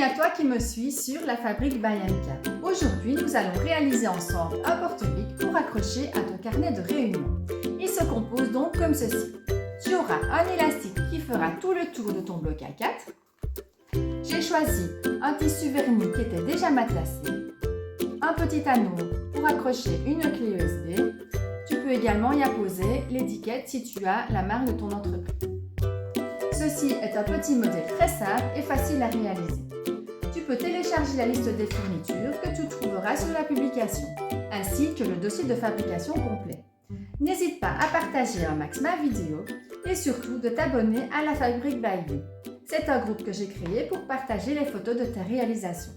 Bienvenue à toi qui me suis sur la Fabrique by Anka. Aujourd'hui, nous allons réaliser ensemble un porte-bic pour accrocher à ton carnet de réunion. Il se compose donc comme ceci. Tu auras un élastique qui fera tout le tour de ton bloc A4. J'ai choisi un tissu vernis qui était déjà matelassé, un petit anneau pour accrocher une clé USB. Tu peux également y apposer l'étiquette si tu as la marque de ton entreprise. Ceci est un petit modèle très simple et facile à réaliser. Tu peux télécharger la liste des fournitures que tu trouveras sur la publication, ainsi que le dossier de fabrication complet. N'hésite pas à partager un max ma vidéo et surtout de t'abonner à la Fabrique by You. C'est un groupe que j'ai créé pour partager les photos de tes réalisations.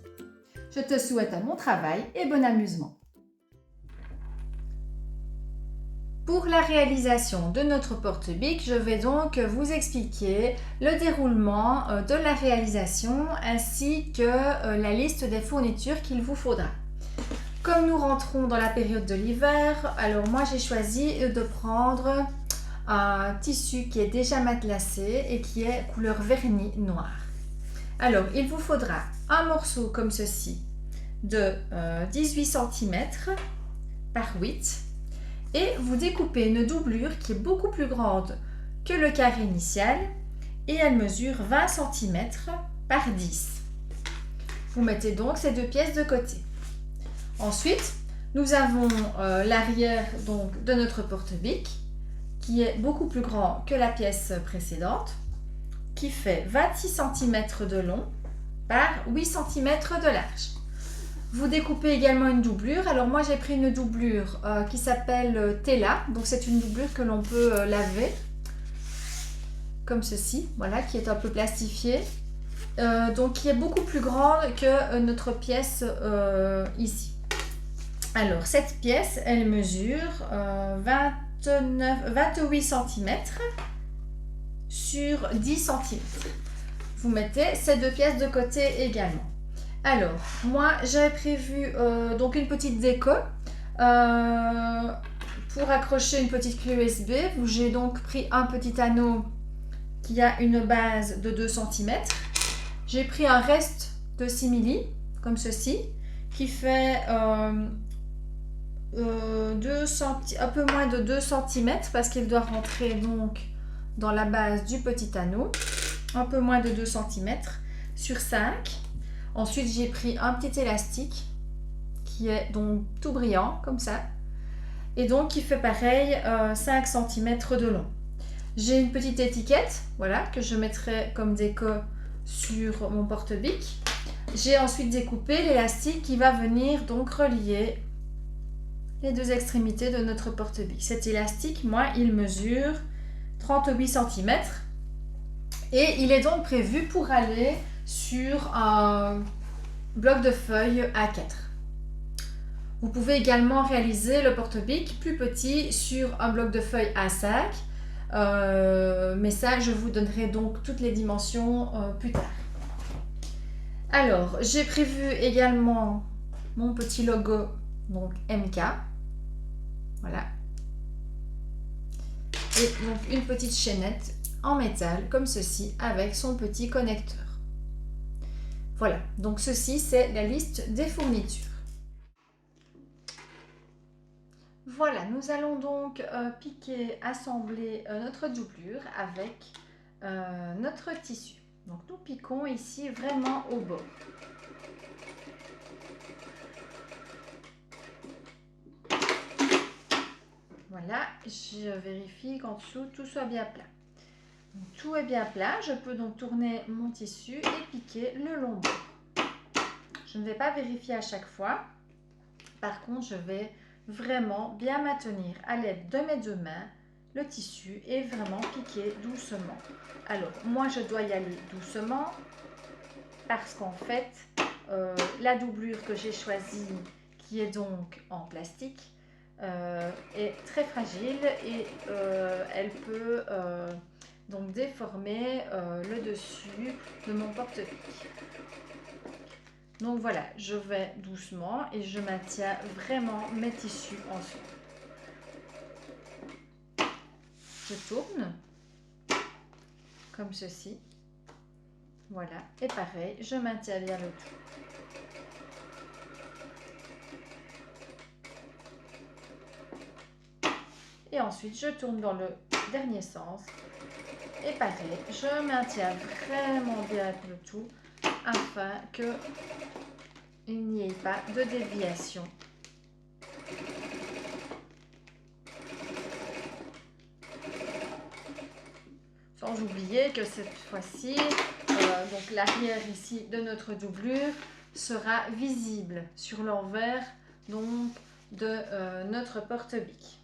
Je te souhaite un bon travail et bon amusement. Pour la réalisation de notre porte-bic, je vais donc vous expliquer le déroulement de la réalisation ainsi que la liste des fournitures qu'il vous faudra. Comme nous rentrons dans la période de l'hiver, alors moi j'ai choisi de prendre un tissu qui est déjà matelassé et qui est couleur vernis noir. Alors il vous faudra un morceau comme ceci de 18 cm par 8 et vous découpez une doublure qui est beaucoup plus grande que le carré initial et elle mesure 20 cm par 10. Vous mettez donc ces deux pièces de côté. Ensuite, nous avons l'arrière donc de notre porte-bic qui est beaucoup plus grand que la pièce précédente, qui fait 26 cm de long par 8 cm de large. Vous découpez également une doublure. Alors moi j'ai pris une doublure qui s'appelle Tela. Donc c'est une doublure que l'on peut laver comme ceci, voilà, qui est un peu plastifiée. Donc qui est beaucoup plus grande que notre pièce ici. Alors cette pièce, elle mesure 28 cm sur 10 cm. Vous mettez ces deux pièces de côté également. Alors, moi j'avais prévu donc une petite déco pour accrocher une petite clé USB. J'ai donc pris un petit anneau qui a une base de 2 cm. J'ai pris un reste de simili, comme ceci, qui fait un peu moins de 2 cm parce qu'il doit rentrer donc dans la base du petit anneau. Un peu moins de 2 cm sur 5. Ensuite, j'ai pris un petit élastique qui est donc tout brillant, comme ça. Et donc, qui fait pareil, 5 cm de long. J'ai une petite étiquette, voilà, que je mettrai comme déco sur mon porte-bic. J'ai ensuite découpé l'élastique qui va venir donc relier les deux extrémités de notre porte-bic. Cet élastique, moi, il mesure 38 cm. Et il est donc prévu pour aller sur un bloc de feuilles A4. Vous pouvez également réaliser le porte-bic plus petit sur un bloc de feuilles A5, mais ça je vous donnerai donc toutes les dimensions plus tard. Alors j'ai prévu également mon petit logo donc MK, voilà, et donc une petite chaînette en métal comme ceci avec son petit connecteur. Voilà, donc ceci c'est la liste des fournitures. Voilà, nous allons donc piquer, assembler notre doublure avec notre tissu. Donc nous piquons ici vraiment au bord. Voilà, je vérifie qu'en dessous tout soit bien plat. Donc, tout est bien plat, je peux donc tourner mon tissu et piquer le long bord. Je ne vais pas vérifier à chaque fois. Par contre, je vais vraiment bien maintenir à l'aide de mes deux mains le tissu et vraiment piquer doucement. Alors, moi, je dois y aller doucement parce qu'en fait, la doublure que j'ai choisie, qui est donc en plastique, est très fragile et elle peut donc déformer le dessus de mon porte-bic. Donc voilà, je vais doucement et je maintiens vraiment mes tissus ensemble. Je tourne comme ceci. Voilà, et pareil, je maintiens bien le tout. Et ensuite, je tourne dans le dernier sens. Et pareil, je maintiens vraiment bien le tout afin qu'il n'y ait pas de déviation. Sans oublier que cette fois-ci, donc l'arrière ici de notre doublure sera visible sur l'envers donc de notre porte-bic.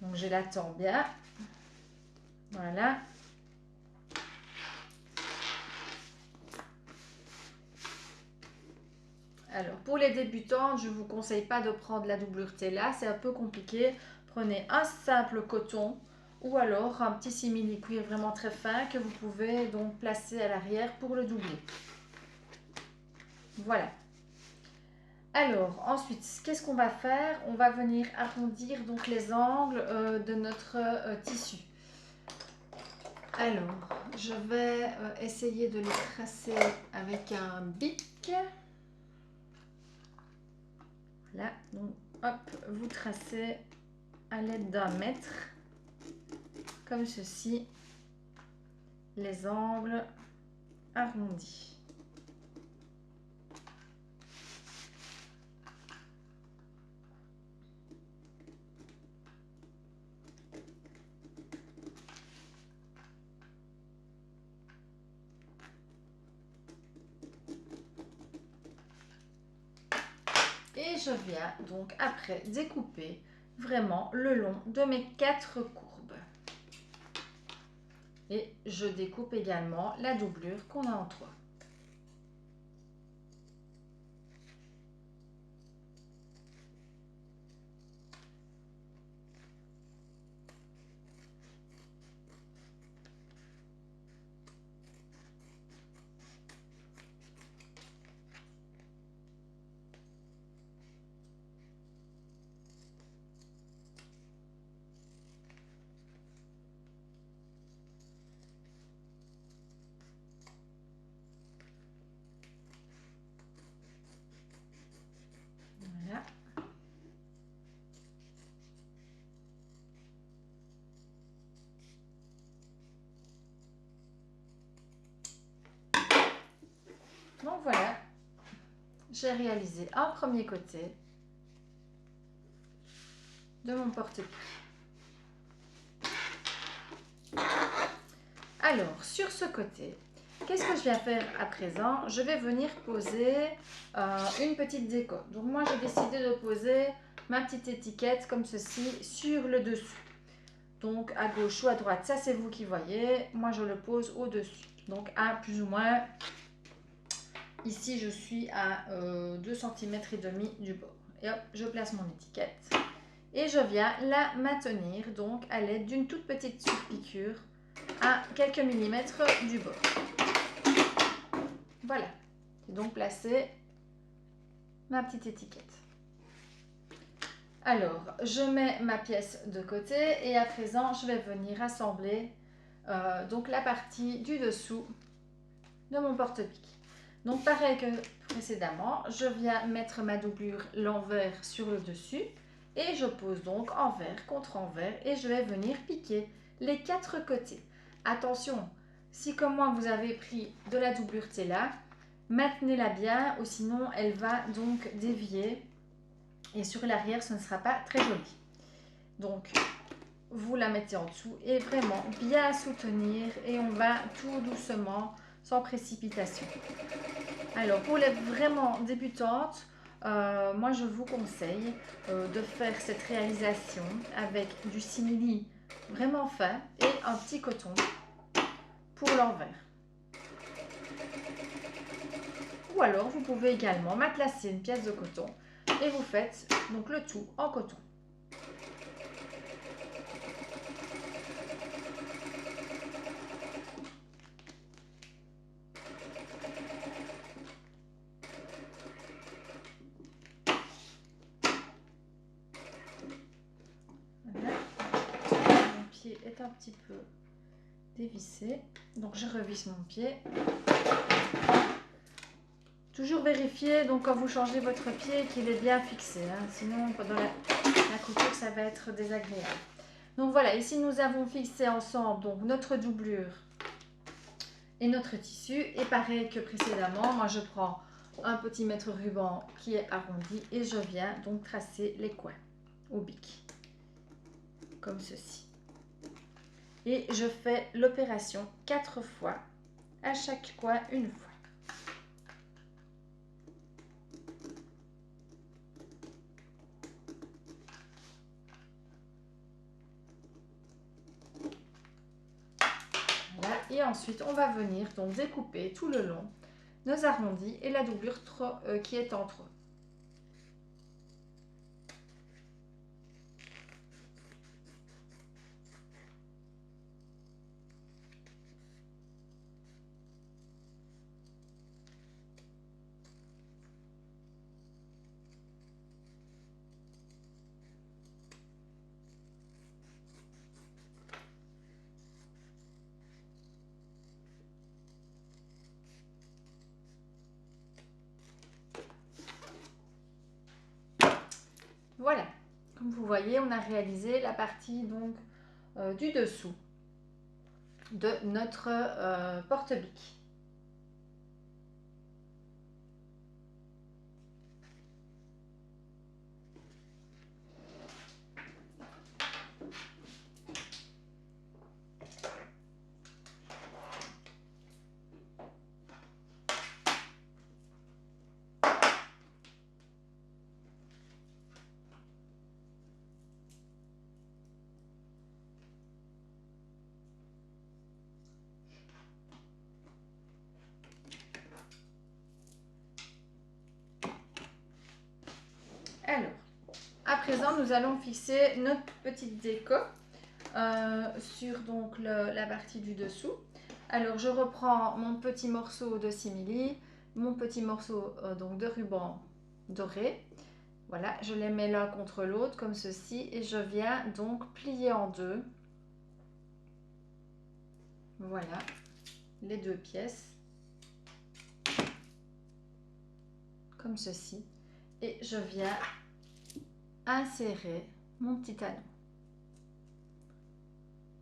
Donc je l'attends bien. Voilà. Alors pour les débutantes, je ne vous conseille pas de prendre la doublure Tela, c'est un peu compliqué. Prenez un simple coton ou alors un petit simili-cuir vraiment très fin que vous pouvez donc placer à l'arrière pour le doubler. Voilà. Alors ensuite, qu'est-ce qu'on va faire? On va venir arrondir donc les angles de notre tissu. Alors, je vais essayer de les tracer avec un bic. Voilà, donc hop, vous tracez à l'aide d'un mètre, comme ceci, les angles arrondis. Et je viens donc après découper vraiment le long de mes 4 courbes. Et je découpe également la doublure qu'on a en 3. Voilà. Donc voilà, j'ai réalisé un premier côté de mon porte-pique. Alors, sur ce côté, qu'est-ce que je viens faire à présent? Je vais venir poser une petite déco. Donc moi, j'ai décidé de poser ma petite étiquette comme ceci sur le dessus. Donc à gauche ou à droite, ça c'est vous qui voyez. Moi, je le pose au-dessus. Donc à plus ou moins, ici, je suis à 2 cm et demi du bord. Et hop, je place mon étiquette. Et je viens la maintenir donc à l'aide d'une toute petite surpiqûre à quelques millimètres du bord. Voilà, j'ai donc placé ma petite étiquette. Alors, je mets ma pièce de côté et à présent, je vais venir assembler donc la partie du dessous de mon porte-pique. Donc, pareil que précédemment, je viens mettre ma doublure l'envers sur le dessus et je pose donc envers contre envers et je vais venir piquer les 4 côtés. Attention, si comme moi vous avez pris de la doublure Tela, maintenez-la bien ou sinon elle va donc dévier et sur l'arrière ce ne sera pas très joli. Donc vous la mettez en dessous et vraiment bien soutenir et on va tout doucement sans précipitation. Alors pour les vraiment débutantes, moi je vous conseille de faire cette réalisation avec du simili vraiment fin et un petit coton pour l'envers. Ou alors vous pouvez également matelasser une pièce de coton et vous faites donc le tout en coton. Voilà. Mon pied est un petit peu dévisser. Donc je revisse mon pied. Toujours vérifier donc quand vous changez votre pied qu'il est bien fixé, hein. Sinon pendant la couture ça va être désagréable. Donc voilà, ici nous avons fixé ensemble donc notre doublure et notre tissu. Et pareil que précédemment, moi je prends un petit mètre ruban qui est arrondi et je viens donc tracer les coins au bic, comme ceci. Et je fais l'opération 4 fois, à chaque coin une fois. Voilà. Et ensuite, on va venir donc découper tout le long nos arrondis et la doublure qui est entre eux. Voilà, comme vous voyez, on a réalisé la partie donc du dessous de notre porte-bic. Alors, à présent, nous allons fixer notre petite déco sur donc la partie du dessous. Alors, je reprends mon petit morceau de simili, mon petit morceau donc de ruban doré. Voilà, je les mets l'un contre l'autre comme ceci et je viens donc plier en deux. Voilà, les deux pièces, comme ceci. Et je viens insérer mon petit anneau.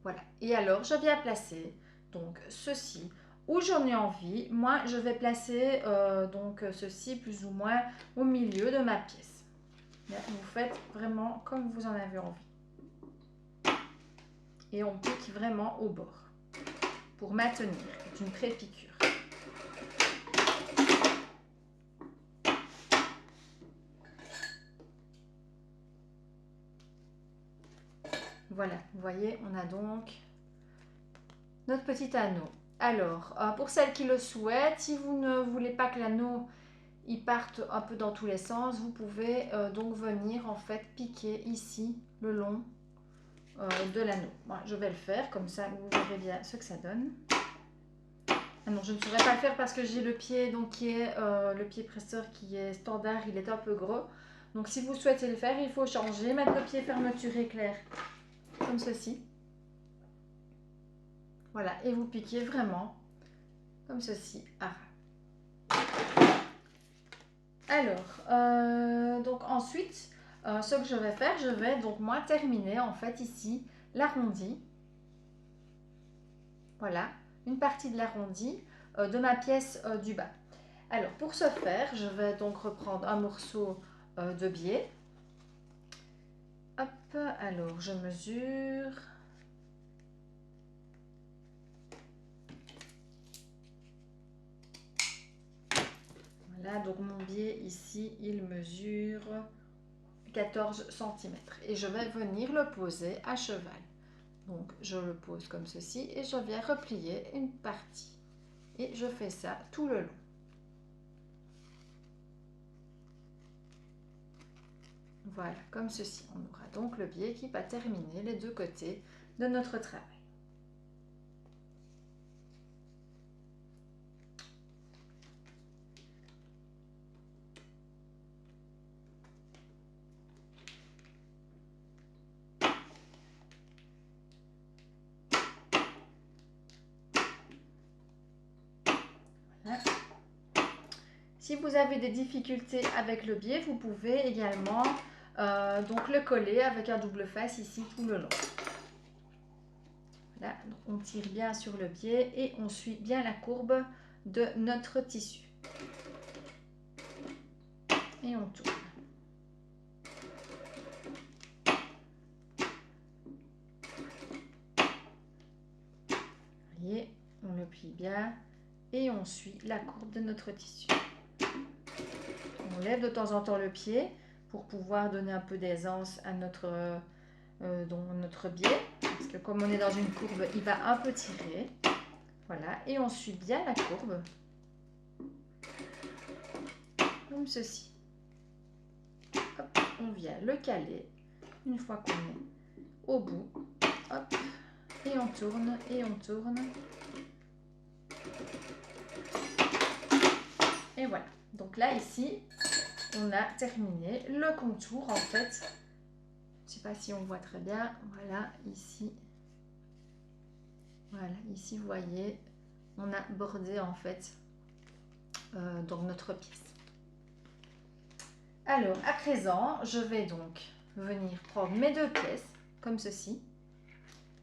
Voilà, et alors je viens placer donc ceci où j'en ai envie. Moi je vais placer donc ceci plus ou moins au milieu de ma pièce. Là, vous faites vraiment comme vous en avez envie. Et on pique vraiment au bord pour maintenir une pré-piqûre. Voilà, vous voyez, on a donc notre petit anneau. Alors, pour celles qui le souhaitent, si vous ne voulez pas que l'anneau il parte un peu dans tous les sens, vous pouvez donc venir en fait piquer ici le long de l'anneau. Moi, je vais le faire, comme ça vous verrez bien ce que ça donne. Ah non, je ne saurais pas le faire parce que j'ai le pied donc qui est le pied presseur qui est standard, il est un peu gros. Donc si vous souhaitez le faire, il faut changer, mettre le pied fermeture éclair comme ceci. Voilà, et vous piquez vraiment comme ceci à ras. Alors, donc ensuite, ce que je vais faire, je vais donc moi terminer en fait ici l'arrondi. Voilà, une partie de l'arrondi de ma pièce du bas. Alors pour ce faire, je vais donc reprendre un morceau de biais. Hop, alors je mesure. Voilà, donc mon biais ici, il mesure 14 cm. Et je vais venir le poser à cheval. Donc je le pose comme ceci et je viens replier une partie. Et je fais ça tout le long. Voilà, comme ceci. On aura donc le biais qui va terminer les deux côtés de notre travail. Si vous avez des difficultés avec le biais, vous pouvez également donc le coller avec un double face ici tout le long. Voilà, donc on tire bien sur le biais et on suit bien la courbe de notre tissu. Et on tourne. Vous voyez, on le plie bien et on suit la courbe de notre tissu. On lève de temps en temps le pied pour pouvoir donner un peu d'aisance à notre biais. Parce que comme on est dans une courbe, il va un peu tirer. Voilà, et on suit bien la courbe. Comme ceci. Hop, on vient le caler. Une fois qu'on est au bout, hop, et on tourne, et on tourne. Et voilà. Donc là, ici, on a terminé le contour, en fait. Je ne sais pas si on voit très bien. Voilà, ici. Voilà, ici, vous voyez, on a bordé, en fait, donc notre pièce. Alors, à présent, je vais donc venir prendre mes deux pièces, comme ceci.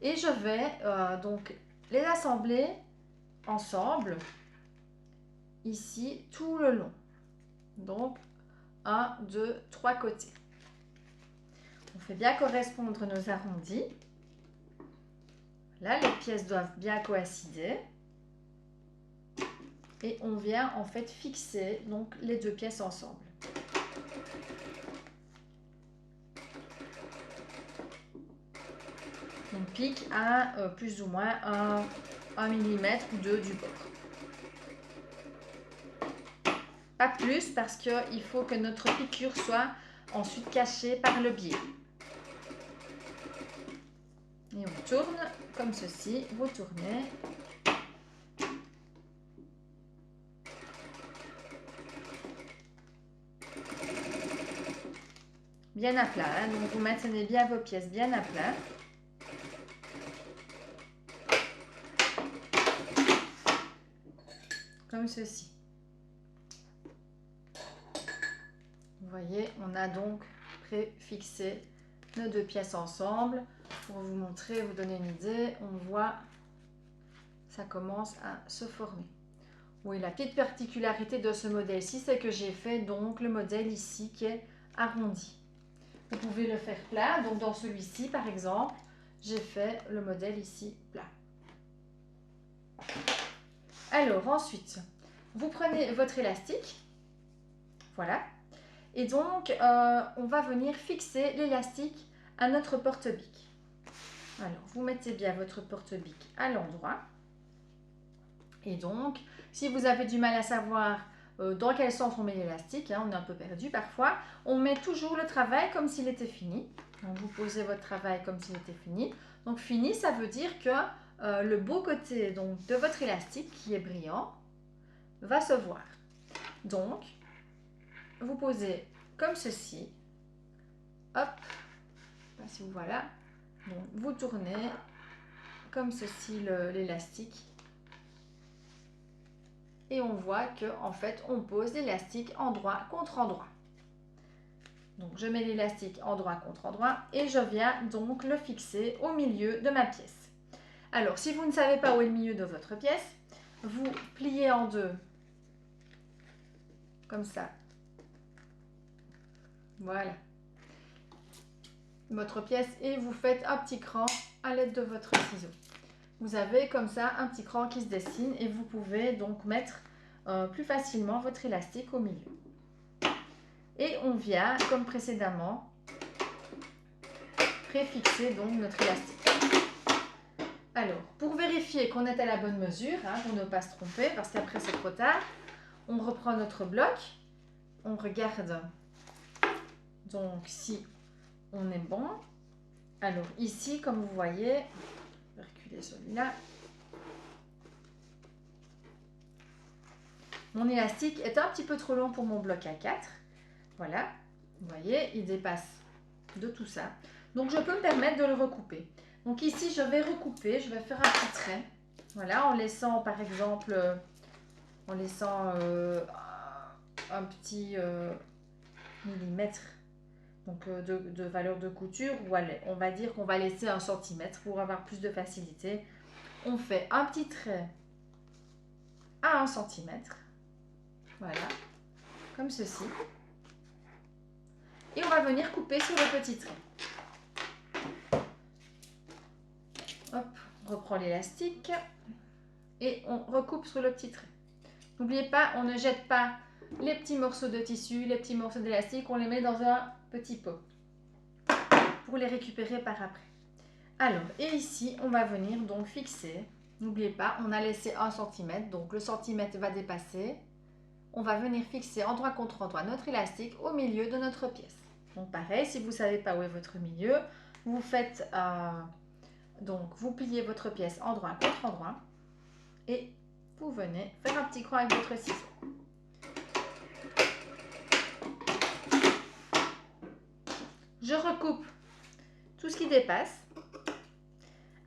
Et je vais donc les assembler ensemble, ici, tout le long. Donc, 1, 2, 3 côtés. On fait bien correspondre nos arrondis. Là, les pièces doivent bien coïncider. Et on vient en fait fixer donc les deux pièces ensemble. On pique à plus ou moins 1 mm ou 2 du bord. Pas plus parce qu'il faut que notre piqûre soit ensuite cachée par le biais. Et on tourne comme ceci, vous tournez. Bien à plat, hein, donc vous maintenez bien vos pièces bien à plat. Comme ceci. Vous voyez, on a donc préfixé nos deux pièces ensemble. Pour vous montrer, vous donner une idée, on voit, ça commence à se former. Oui, la petite particularité de ce modèle-ci, c'est que j'ai fait donc le modèle ici qui est arrondi. Vous pouvez le faire plat, donc dans celui-ci par exemple, j'ai fait le modèle ici plat. Alors ensuite, vous prenez votre élastique, voilà, et donc on va venir fixer l'élastique à notre porte-bique. Alors vous mettez bien votre porte-bique à l'endroit, et donc si vous avez du mal à savoir dans quel sens on met l'élastique, hein, on est un peu perdu parfois, on met toujours le travail comme s'il était fini. Donc vous posez votre travail comme s'il était fini. Donc fini, ça veut dire que le beau côté donc, de votre élastique qui est brillant va se voir. Donc vous posez comme ceci. Hop, je sais pas si vous voilà. Donc vous tournez comme ceci l'élastique. Et on voit que en fait on pose l'élastique endroit contre endroit. Donc je mets l'élastique endroit contre endroit et je viens donc le fixer au milieu de ma pièce. Alors si vous ne savez pas où est le milieu de votre pièce, vous pliez en deux comme ça. Voilà votre pièce et vous faites un petit cran à l'aide de votre ciseau. Vous avez comme ça un petit cran qui se dessine et vous pouvez donc mettre plus facilement votre élastique au milieu. Et on vient, comme précédemment, préfixer donc notre élastique. Alors, pour vérifier qu'on est à la bonne mesure, hein, pour ne pas se tromper, parce qu'après c'est trop tard, on reprend notre bloc, on regarde donc si on est bon. Alors ici, comme vous voyez, je vais reculer celui-là. Mon élastique est un petit peu trop long pour mon bloc A4. Voilà, vous voyez, il dépasse de tout ça. Donc, je peux me permettre de le recouper. Donc ici, je vais recouper, je vais faire un petit trait. Voilà, en laissant par exemple, un petit millimètre donc, de valeur de couture, ou on va dire qu'on va laisser 1 centimètre pour avoir plus de facilité. On fait un petit trait à 1 centimètre, voilà, comme ceci. Et on va venir couper sur le petit trait. Hop, on reprend l'élastique et on recoupe sur le petit trait. N'oubliez pas, on ne jette pas les petits morceaux de tissu, les petits morceaux d'élastique, on les met dans un petit pot pour les récupérer par après. Alors, et ici, on va venir donc fixer. N'oubliez pas, on a laissé 1 cm, donc le centimètre va dépasser. On va venir fixer endroit contre endroit notre élastique au milieu de notre pièce. Donc pareil, si vous ne savez pas où est votre milieu, vous faites donc vous pliez votre pièce endroit contre endroit et vous venez faire un petit croix avec votre ciseau. Je recoupe tout ce qui dépasse.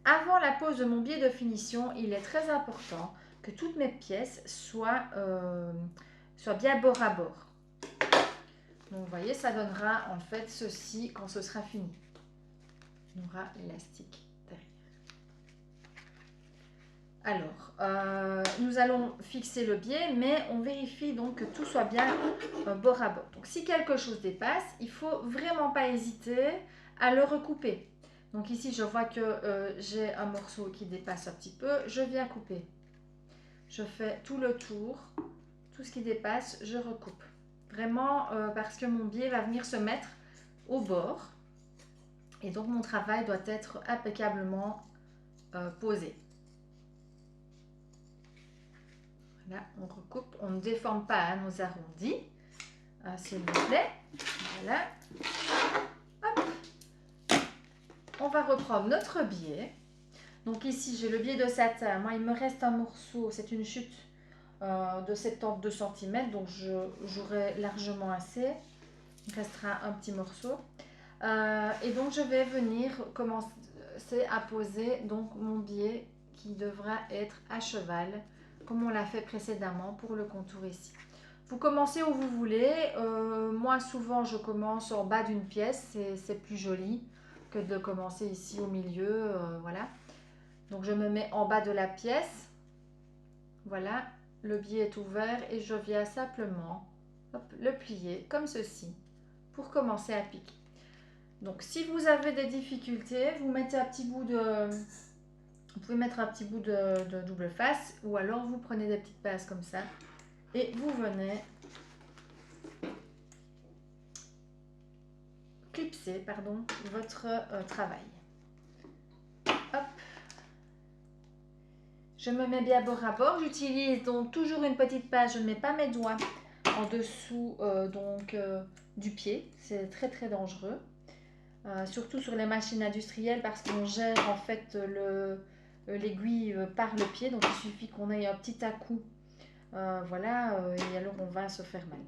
Avant la pose de mon biais de finition, il est très important que toutes mes pièces soient bien bord à bord. Donc vous voyez, ça donnera en fait ceci quand ce sera fini. On aura l'élastique derrière. Alors, nous allons fixer le biais, mais on vérifie donc que tout soit bien bord à bord. Donc si quelque chose dépasse, il ne faut vraiment pas hésiter à le recouper. Donc ici, je vois que j'ai un morceau qui dépasse un petit peu, je viens couper. Je fais tout le tour, tout ce qui dépasse, je recoupe. Vraiment parce que mon biais va venir se mettre au bord. Et donc mon travail doit être impeccablement posé. Voilà, on recoupe, on ne déforme pas nos arrondis, s'il vous plaît. Voilà. Hop. On va reprendre notre biais. Donc ici, j'ai le biais de satin. Moi, il me reste un morceau, c'est une chute de 72 cm, donc j'aurai largement assez. Il restera un petit morceau. Et donc, je vais venir commencer à poser donc mon biais qui devra être à cheval, comme on l'a fait précédemment pour le contour ici. Vous commencez où vous voulez. Moi, souvent, je commence en bas d'une pièce. C'est plus joli que de commencer ici au milieu. Voilà. Donc, je me mets en bas de la pièce. Voilà. Le biais est ouvert et je viens simplement le plier comme ceci pour commencer à piquer. Donc, si vous avez des difficultés, vous mettez un petit bout de... Vous pouvez mettre un petit bout de double face ou alors vous prenez des petites pinces comme ça et vous venez clipser votre travail. Hop. Je me mets bien bord à bord. J'utilise donc toujours une petite pince. Je ne mets pas mes doigts en dessous du pied. C'est très très dangereux. Surtout sur les machines industrielles parce qu'on gère en fait l'aiguille par le pied. Donc il suffit qu'on ait un petit à-coup. Voilà, et alors on va se faire mal.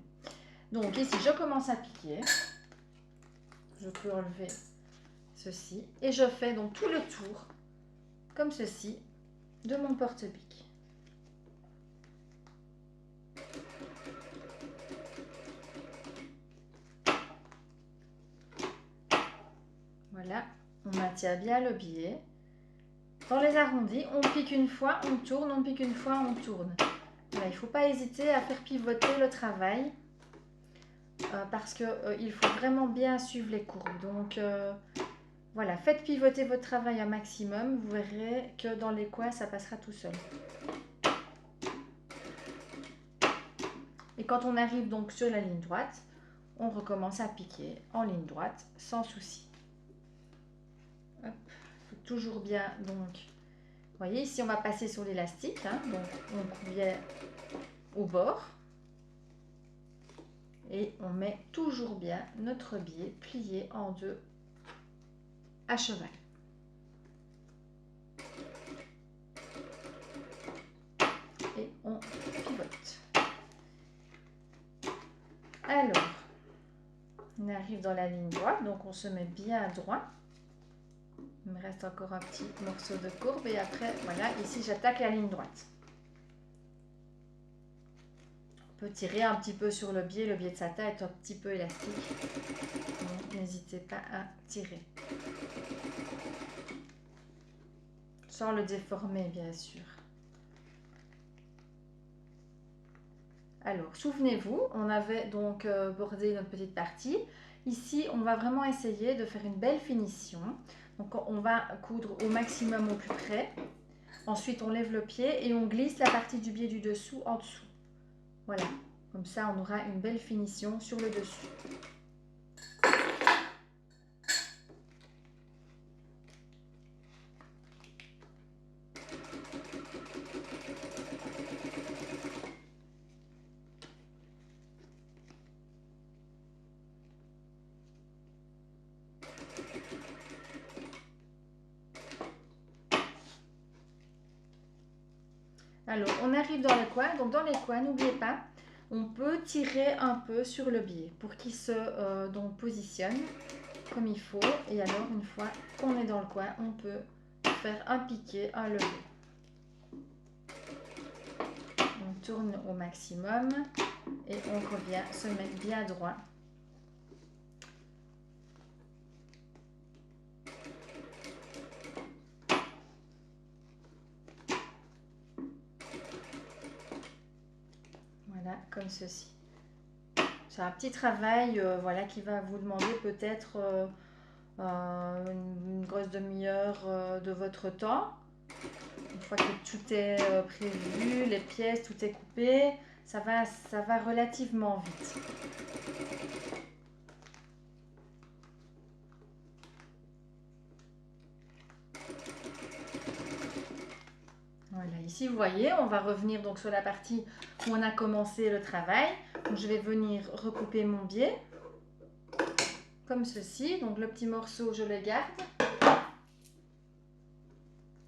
Donc ici, je commence à piquer. Je peux enlever ceci. Et je fais donc tout le tour, comme ceci, de mon porte-bique. Voilà, on maintient bien le biais. Dans les arrondis, on pique une fois, on tourne, on pique une fois, on tourne. Voilà, il ne faut pas hésiter à faire pivoter le travail parce qu'il faut vraiment bien suivre les courbes. Donc voilà, faites pivoter votre travail un maximum, vous verrez que dans les coins, ça passera tout seul. Et quand on arrive donc sur la ligne droite, on recommence à piquer en ligne droite sans souci. Hop, faut toujours bien donc... Vous voyez, ici on va passer sur l'élastique, hein, donc on vient au bord et on met toujours bien notre biais plié en deux à cheval. Et on pivote. Alors, on arrive dans la ligne droite, donc on se met bien droit. Il me reste encore un petit morceau de courbe et après, voilà, ici j'attaque la ligne droite. peut tirer un petit peu sur le biais de satin est un petit peu élastique. Donc n'hésitez pas à tirer. Sans le déformer bien sûr. Alors, souvenez-vous, on avait donc bordé notre petite partie. Ici, on va vraiment essayer de faire une belle finition. Donc, on va coudre au maximum au plus près. Ensuite, on lève le pied et on glisse la partie du biais du dessous en dessous. Voilà, comme ça, on aura une belle finition sur le dessus. Alors, on arrive dans les coins. Donc, dans les coins, n'oubliez pas, on peut tirer un peu sur le biais pour qu'il se donc positionne comme il faut. Et alors, une fois qu'on est dans le coin, on peut faire un piqué, un levé. On tourne au maximum et on revient se mettre bien droit. Voilà, comme ceci. C'est un petit travail voilà, qui va vous demander peut-être une grosse demi-heure de votre temps. Une fois que tout est prévu, les pièces, tout est coupé, ça va relativement vite. Voilà, ici vous voyez, on va revenir donc sur la partie où on a commencé le travail. Donc, je vais venir recouper mon biais comme ceci. Donc le petit morceau, je le garde.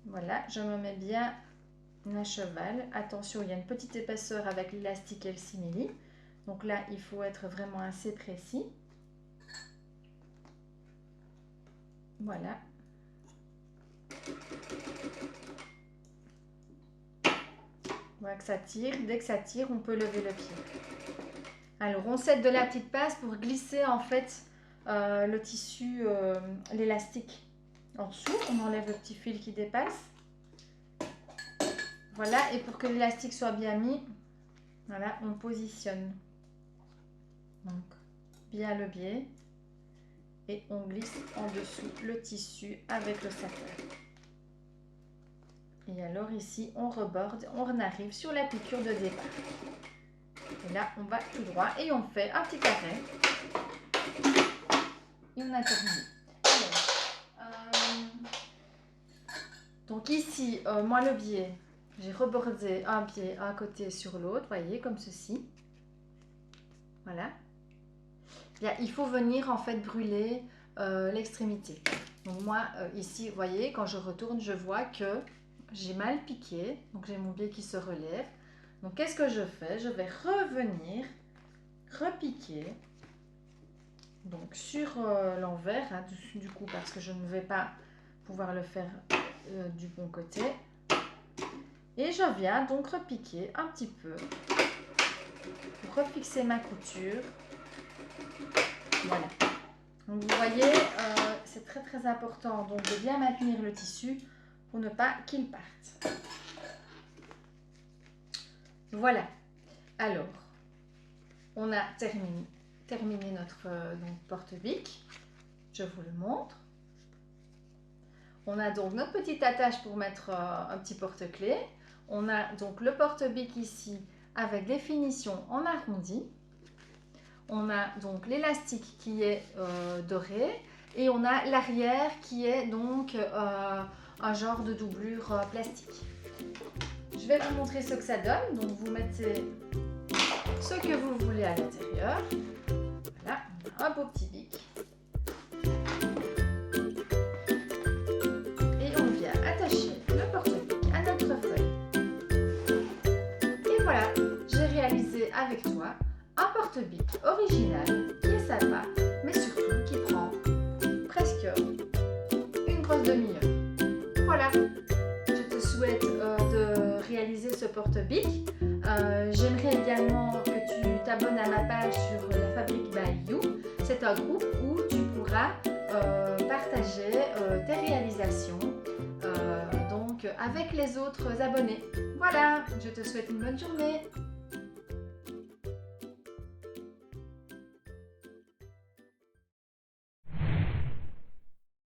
Voilà, je me mets bien à cheval. Attention, il y a une petite épaisseur avec l'élastique et le simili. Donc là, il faut être vraiment assez précis. Voilà. Voilà que ça tire. Dès que ça tire, on peut lever le pied. Alors, on s'aide de la petite passe pour glisser en fait le tissu, l'élastique en dessous. On enlève le petit fil qui dépasse. Voilà, et pour que l'élastique soit bien mis, voilà, on positionne. Donc, bien le biais. Et on glisse en dessous le tissu avec le satin. Et alors ici, on reborde, on arrive sur la piqûre de départ. Et là, on va tout droit et on fait un petit carré. Et on a terminé. Alors, donc ici, moi le biais, j'ai rebordé un biais un côté sur l'autre, voyez, comme ceci. Voilà. Bien, il faut venir en fait brûler l'extrémité. Donc moi, ici, vous voyez, quand je retourne, je vois que j'ai mal piqué. Donc j'ai mon biais qui se relève. Donc qu'est-ce que je fais? Je vais revenir repiquer donc sur l'envers hein, du coup parce que je ne vais pas pouvoir le faire du bon côté. Et je viens donc repiquer un petit peu pour refixer ma couture. Voilà. Donc vous voyez, c'est très important donc de bien maintenir le tissu pour ne pas qu'il parte. Voilà. Alors, on a terminé notre porte-bique. Je vous le montre. On a donc notre petite attache pour mettre un petit porte-clés. On a donc le porte-bique ici avec des finitions en arrondi. On a donc l'élastique qui est doré et on a l'arrière qui est donc un genre de doublure plastique. Je vais vous montrer ce que ça donne. Donc vous mettez ce que vous voulez à l'intérieur. Voilà, on a un beau petit bic. Et on vient attacher le porte-bique à notre feuille. Et voilà, j'ai réalisé avec toi un porte-bique original qui est sympa, mais surtout qui prend presque une grosse demi-heure. Voilà, je te souhaite de réaliser réaliser ce porte-bic. J'aimerais également que tu t'abonnes à ma page sur La Fabrique by You. C'est un groupe où tu pourras partager tes réalisations donc avec les autres abonnés. Voilà, je te souhaite une bonne journée.